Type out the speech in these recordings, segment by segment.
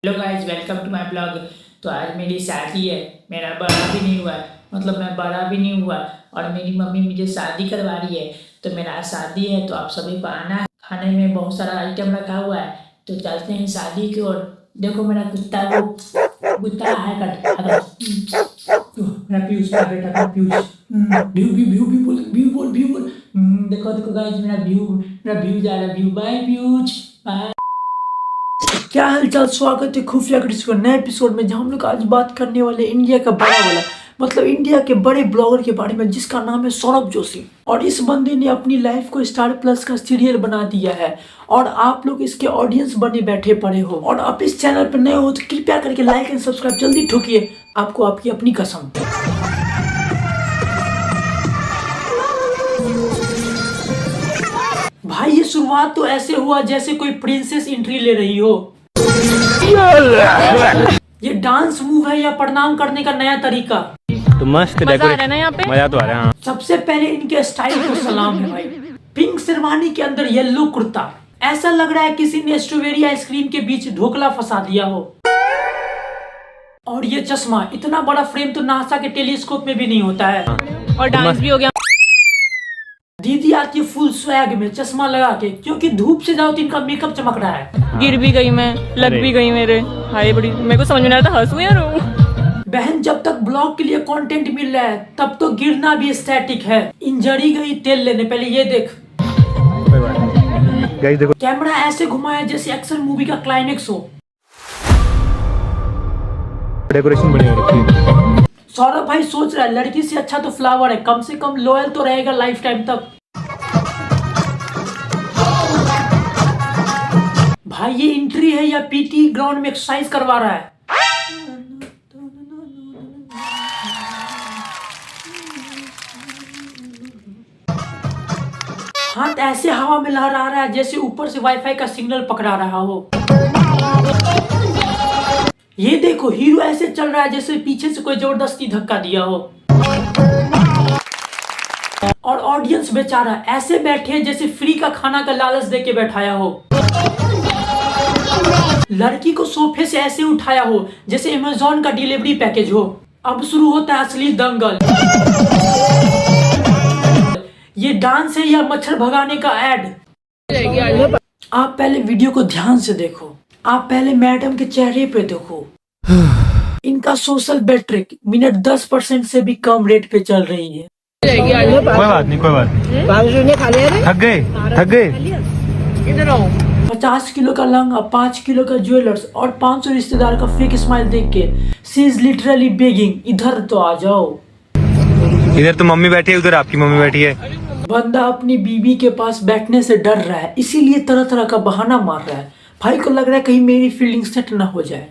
Hello guys, welcome to my blog. तो आज मेरी शादी है। मेरा बड़ा भी नहीं हुआ, मतलब मैं बड़ा भी नहीं हुआ और मेरी मम्मी मुझे शादी करवा रही है। तो मेरा आज शादी है, तो आप सभी को आना है। खाने में बहुत सारा आइटम रखा हुआ है, तो चलते हैं शादी की ओर। देखो मेरा कुत्ता, वो कुत्ता है मेरा पीयूष का बेटा, मेरा Piyush. View view view view बोल, व्यू बोल, व्यू बोल। देखो देखो गाइस, मेरा व्यू जा रहा है। View, bye Piyush, bye. क्या हालचाल, स्वागत है खुफिया क्रिश के नए एपिसोड में, जहां हम लोग आज बात करने वाले इंडिया का बड़ा वाला, मतलब इंडिया के बड़े ब्लॉगर के बारे में, जिसका नाम है सौरभ जोशी। और इस बंदे ने अपनी लाइफ को स्टार प्लस का सीरियल बना दिया है और आप लोग इसके ऑडियंस बने बैठे पड़े हो। और आप इस चैनल पर नए हो तो कृपया करके लाइक एंड सब्सक्राइब जल्दी ठोकिए, आपको आपकी अपनी कसम। भाई ये शुरुआत तो ऐसे हुआ जैसे कोई प्रिंसेस एंट्री ले रही हो। ये डांस मूव है या प्रणाम करने का नया तरीका? तो मस्त मजा आ रहा है ना यहाँ पे। मजा तो आ रहा है। हाँ। सबसे पहले इनके स्टाइल को सलाम है भाई। पिंक शेरवानी के अंदर येलो कुर्ता, ऐसा लग रहा है किसी ने स्ट्रॉबेरी आइसक्रीम के बीच ढोकला फंसा दिया हो। और ये चश्मा, इतना बड़ा फ्रेम तो नासा के टेलीस्कोप में भी नहीं होता है। और डांस भी हो गया। दीदी आती है फुल स्वैग में चश्मा लगा के, क्योंकि धूप से जाओ तो इनका मेकअप चमक रहा है। गिर भी गई मैं, लग भी गई मेरे। हाय बड़ी, मेरे को समझ में नहीं आ रहा था हंसूं या रोऊं। बहन, जब तक ब्लॉग के लिए कंटेंट मिल रहा है तब तो गिरना भी स्टैटिक है। इंजरी गई तेल लेने, पहले ये देख। गाइस देखो, कैमरा ऐसे घुमाया जैसे एक्शन मूवी का क्लाइमेक्स हो। डेकोरेशन बढ़िया हो रखी है। सौरभ भाई सोच रहा है लड़की से अच्छा तो फ्लावर है, कम से कम लॉयल तो रहेगा लाइफ टाइम तक। भाई ये एंट्री है या पीटी ग्राउंड में एक्सरसाइज करवा रहा है? हाथ ऐसे हवा में लहरा रहा है जैसे ऊपर से वाईफाई का सिग्नल पकड़ा रहा हो। ये देखो, हीरो ऐसे चल रहा है जैसे पीछे से कोई जबरदस्ती धक्का दिया हो। और ऑडियंस बेचारा ऐसे बैठे हैं जैसे फ्री का खाना का लालच देके बैठाया हो। लड़की को सोफे से ऐसे उठाया हो जैसे अमेज़न का डिलीवरी पैकेज हो। अब शुरू होता है असली दंगल। ये डांस है या मच्छर भगाने का एड? आप पहले वीडियो को ध्यान से देखो, आप पहले मैडम के चेहरे पे देखो। इनका सोशल बैटरी मिनट 10% से भी कम रेट पे चल रही है। कोई बात नहीं, कोई बात नहीं। थक गए। 50 किलो का लहंगा, 5 किलो का ज्वेलर्स और 500 रिश्तेदार का फेक स्माइल देख के शी इज लिटरली बेगिंग, इधर तो आ जाओ। इधर तो मम्मी बैठी है, उधर आपकी मम्मी बैठी है। बंदा अपनी बीबी के पास बैठने से डर रहा है, इसीलिए तरह तरह का बहाना मार रहा है। भाई को लग रहा है कहीं मेरी फीलिंग सेट ना हो जाए।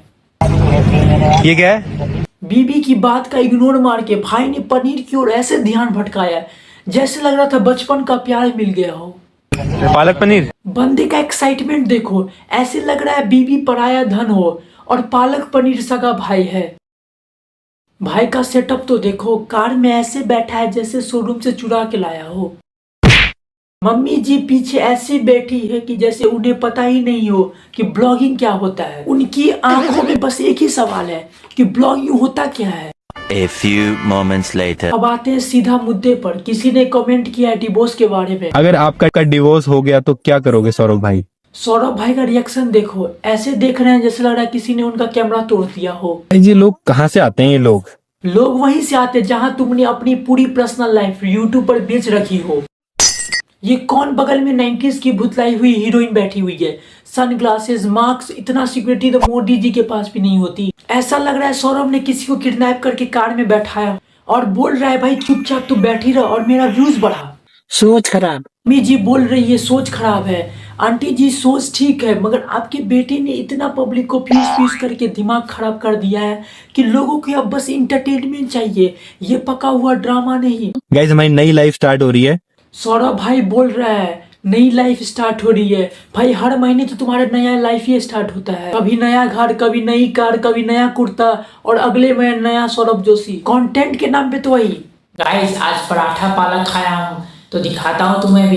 ये क्या है? बीबी की बात का इग्नोर मार के भाई ने पनीर की ओर ऐसे ध्यान भटकाया जैसे लग रहा था बचपन का प्यार मिल गया हो। पालक पनीर। बंदे का एक्साइटमेंट देखो, ऐसे लग रहा है बीबी पराया धन हो और पालक पनीर सगा भाई है। भाई का सेटअप तो देखो, कार में ऐसे बैठा है जैसे शोरूम से चुरा के लाया हो। मम्मी जी पीछे ऐसी बैठी है कि जैसे उन्हें पता ही नहीं हो कि ब्लॉगिंग क्या होता है। उनकी आंखों में बस एक ही सवाल है कि ब्लॉगिंग होता क्या है। A few moments later. अब आते हैं सीधा मुद्दे पर। किसी ने कमेंट किया है डिवोर्स के बारे में। अगर आपका डिवोर्स हो गया तो क्या करोगे सौरभ भाई? सौरभ भाई का रिएक्शन देखो, ऐसे देख रहे हैं जैसे लग रहा है किसी ने उनका कैमरा तोड़ दिया हो। ये लोग कहाँ से आते हैं? ये लोग वहीं से आते हैं जहां तुमने अपनी पूरी पर्सनल लाइफ यूट्यूब पर बेच रखी हो। ये कौन बगल में 90s की भुतलाई हुई हीरोइन बैठी हुई है? सनग्लासेस, मास्क, इतना सिक्योरिटी तो मोदी जी के पास भी नहीं होती। ऐसा लग रहा है सौरभ ने किसी को किडनैप करके कार में बैठाया और बोल रहा है भाई चुपचाप तू बैठी रह और मेरा व्यूज बढ़ा। सोच खराब। मम्मी जी बोल रही है सोच खराब है। आंटी जी सोच ठीक है, मगर आपके बेटे ने इतना पब्लिक को फ्यूज करके दिमाग खराब कर दिया है कि लोगों को अब बस इंटरटेनमेंट चाहिए, ये पका हुआ ड्रामा नहीं। गाइस, हमारी नई लाइफ स्टार्ट हो रही है। सौरभ भाई बोल रहा है नई लाइफ स्टार्ट हो रही है। भाई हर महीने तो तुम्हारा नया लाइफ ही स्टार्ट होता है, कभी नया घर, कभी नई कार, कभी नया कुर्ता और अगले महीने नया सौरभ जोशी। कंटेंट के नाम पे तो वही। गाइस, आज पराठा पालक खाया हूँ तो दिखाता हूँ तुम्हें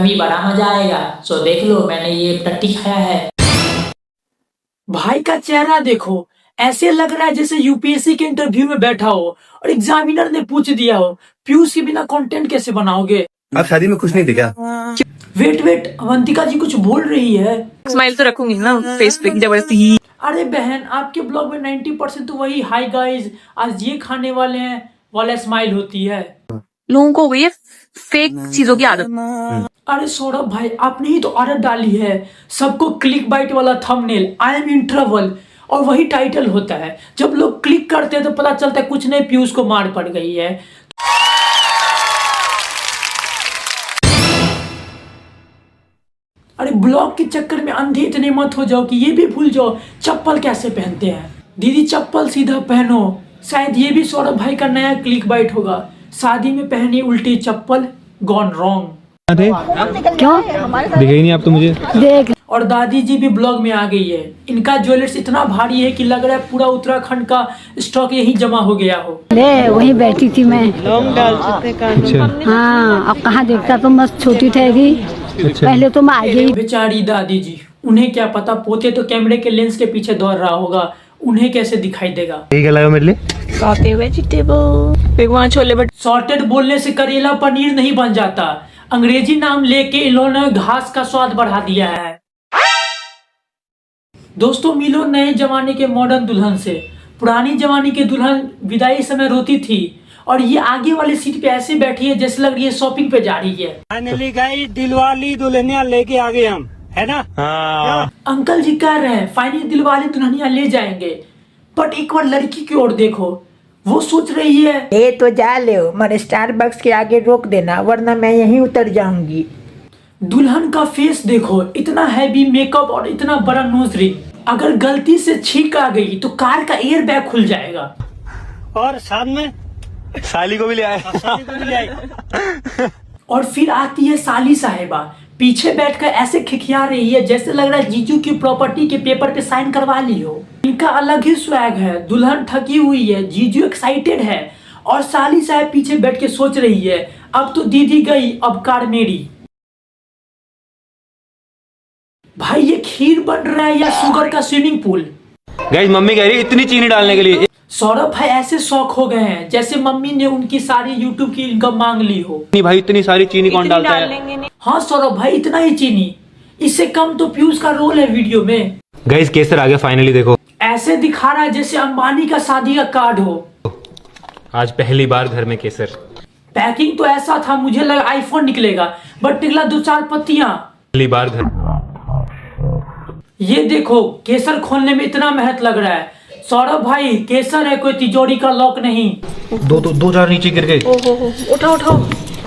भी बड़ा मजा आएगा। सो देख लो, मैंने ये टट्टी खाया है। भाई का चेहरा देखो, ऐसे लग रहा है जैसे यूपीएससी के इंटरव्यू में बैठा हो और एग्जामिनर ने पूछ दिया हो पीयूष के बिना कंटेंट कैसे बनाओगे। आप शादी में खुश नहीं थे क्या? वेट, अवंतिका जी कुछ बोल रही है। स्माइल तो रखूंगी ना फेस पे जबरदस्ती ही। अरे बहन, आपके ब्लॉग में 90% तो वही हाय गाइस आज ये खाने वाले हैं वाला स्माइल होती है। लोगों को हो गई है फेक चीजों की आदत। अरे सौरभ भाई, आपने ही तो आदत डाली है सबको क्लिक बाइट वाला thumbnail, I am in trouble, और वही टाइटल होता है। जब लोग क्लिक करते हैं तो पता चलता है कुछ नहीं, पीयूष को मार पड़ गई है। अरे ब्लॉग के चक्कर में अंधे इतने मत हो जाओ कि ये भी भूल जाओ चप्पल कैसे पहनते हैं। दीदी चप्पल सीधा पहनो, शायद ये भी सौरभ भाई का नया क्लिक बाइट होगा। शादी में पहनी उल्टी चप्पल, गॉन रॉन्ग। क्यों दिखे ही नहीं आप तो मुझे। देख और दादी जी भी ब्लॉग में आ गई है। इनका ज्वेलर्स इतना भारी है कि लग रहा है पूरा उत्तराखंड का स्टॉक यहीं जमा हो गया हो। ले वहीं बैठी थी मैं। अच्छा हाँ, अब कहाँ देखता तो मस्त छोटी ठहरी। पहले तो मैं आ गई। बेचारी दादी जी, उन्हें क्या पता पोते तो कैमरे के लेंस के पीछे दौड़ रहा होगा, उन्हें कैसे दिखाई देगा। यही क्या लाया मेरे लिए? सौते वेजिटेबल, फिर वहाँ छोले भटूरे। सॉर्टेड बोलने से करेला पनीर नहीं बन जाता। अंग्रेजी नाम लेके इन्होंने घास का स्वाद बढ़ा दिया है। दोस्तों मिलो नए जमाने के मॉडर्न दुल्हन से। पुरानी जमाने की दुल्हन विदाई समय रोती थी और ये आगे वाली सीट पे ऐसे बैठी है जैसे लग रही है शॉपिंग पे जा रही है। फाइनली गाइस दिलवाली दुल्हनिया लेके आ गए हम, है ना? अंकल जी कह रहे हैं फाइनली दिलवाले दुल्हनिया ले जाएंगे, बट एक बार लड़की की ओर देखो, वो सोच रही है ये तो जा ले मगर स्टारबक्स के आगे रोक देना वरना मैं यहीं उतर जाऊंगी। दुल्हन का फेस देखो, इतना हैवी मेकअप और इतना बड़ा नोज रिंग। अगर गलती से छींक आ गई तो कार का एयर बैग खुल जाएगा। और साथ में साली को भी ले आए। शादी को भी ले आई। और फिर आती है साली साहिबा, पीछे बैठकर ऐसे खिखिया रही है जैसे लग रहा है जीजू की प्रॉपर्टी के पेपर पे साइन करवा ली हो। इनका अलग ही स्वैग है। दुल्हन थकी हुई है, जीजू एक्साइटेड है और साली साहब पीछे बैठ के सोच रही है अब तो दीदी गई, अब कार मेरी। भाई ये खीर बन रहा है या शुगर का स्विमिंग पूल? गाइस मम्मी कह रही है इतनी चीनी डालने के लिए। सौरभ भाई ऐसे शौक हो गए हैं जैसे मम्मी ने उनकी सारी यूट्यूब की इनकम मांग ली हो। नहीं भाई इतनी सारी चीनी कौन डालता है? हाँ सौरभ भाई इतना ही चीनी, इससे कम तो पीयूष का रोल है वीडियो में। गाइस केसर आ गया फाइनली, देखो ऐसे दिखा रहा है जैसे अंबानी का शादी का कार्ड हो। आज पहली बार घर में केसर। पैकिंग तो ऐसा था मुझे लगा आईफोन निकलेगा, बट निकला 2-4 पत्तियां। पहली बार घर। ये देखो केसर खोलने में इतना मेहनत लग रहा है। सौरभ भाई केसर है, कोई तिजोरी का लॉक नहीं। दो चार नीचे गिर गए। उठाओ।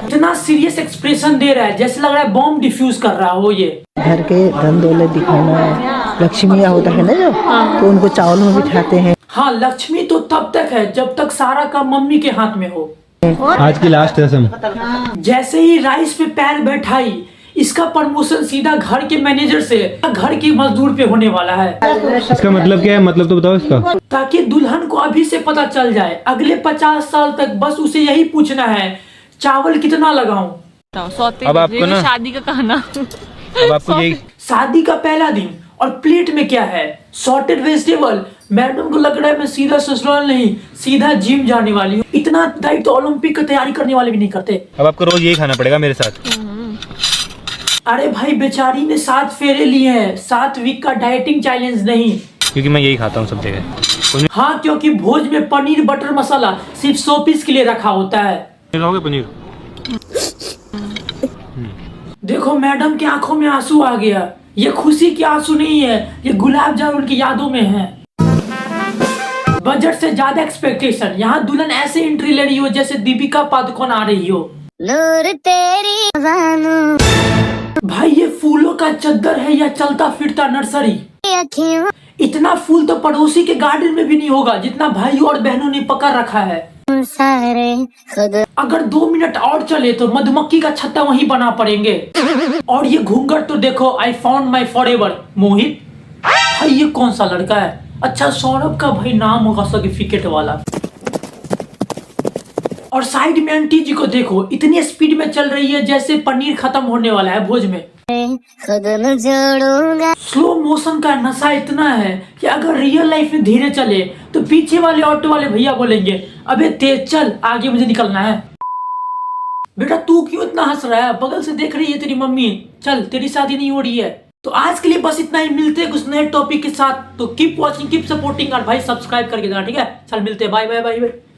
इतना सीरियस एक्सप्रेशन दे रहा है जैसे लग रहा है बॉम्ब डिफ्यूज कर रहा हो। ये घर के धन दौलत दिखाना है। लक्ष्मीया होता है ना जो, तो उनको चावल में बिठाते हैं। हाँ, लक्ष्मी तो तब तक है जब तक सारा काम मम्मी के हाथ में हो। आज की लास्ट रस्म। जैसे ही राइस पे पैर बैठाई, इसका प्रमोशन सीधा घर के मैनेजर से घर की मजदूर पे होने वाला है। इसका मतलब क्या है? मतलब तो बताओ इसका। ताकि दुल्हन को अभी से पता चल जाए, अगले 50 साल तक बस उसे यही पूछना है चावल कितना लगाऊं। सौते अब आपको ना शादी का कहना। अब आपको यही शादी का पहला दिन और प्लेट में क्या है? Sorted vegetable. मैडम को लग रहा है मैं सीधा ससुराल नहीं सीधा जिम जाने वाली हूँ। इतना डाइट तो ओलंपिक की तैयारी करने वाले भी नहीं करते। अब आपको रोज यही खाना पड़ेगा मेरे साथ। अरे भाई बेचारी ने 7 फेरे लिए हैं, 7 वीक का डाइटिंग चैलेंज नहीं। क्योंकि मैं यही खाता हूँ सब जगह। हाँ, क्योंकि भोज में पनीर बटर मसाला सिर्फ 100 पीस के लिए रखा होता है। पनीर। देखो मैडम की आंखों में आंसू आ गया। ये खुशी के आंसू नहीं है, ये गुलाब जामुन की यादों में है। बजट से ज्यादा एक्सपेक्टेशन। यहाँ दुल्हन ऐसे एंट्री ले रही हो जैसे दीपिका पादुकोण आ रही हो। नूर तेरी भाई ये फूलों का चद्दर है या चलता फिरता नर्सरी? अखियों इतना फूल तो पड़ोसी के गार्डन में भी नहीं होगा जितना भाइयों और बहनों ने पकड़ रखा है। सारे खुद अगर 2 मिनट और चले तो मधुमक्खी का छत्ता वहीं बना पड़ेंगे। और ये घूंघट तो देखो, आई फाउंड माई फॉरएवर मोहित। भाई ये कौन सा लड़का है? अच्छा सौरभ का भाई नाम होगा सर्टिफिकेट वाला। और साइड में आंटी जी को देखो, इतनी स्पीड में चल रही है जैसे पनीर खत्म होने वाला है भोज में। स्लो मोशन का नशा इतना है कि अगर रियल लाइफ में धीरे चले तो पीछे वाले ऑटो वाले भैया बोलेंगे अबे तेज चल, आगे मुझे निकलना है। बेटा तू क्यों इतना हंस रहा है, बगल से देख रही है तेरी मम्मी, चल तेरी शादी नहीं हो रही है। तो आज के लिए बस इतना ही, मिलते हैं कुछ नए टॉपिक के साथ। तो कीप वॉचिंग, कीप सपोर्टिंग और भाई सब्सक्राइब करके देना, ठीक है। चल मिलते हैं, बाय बाय बाय बाय।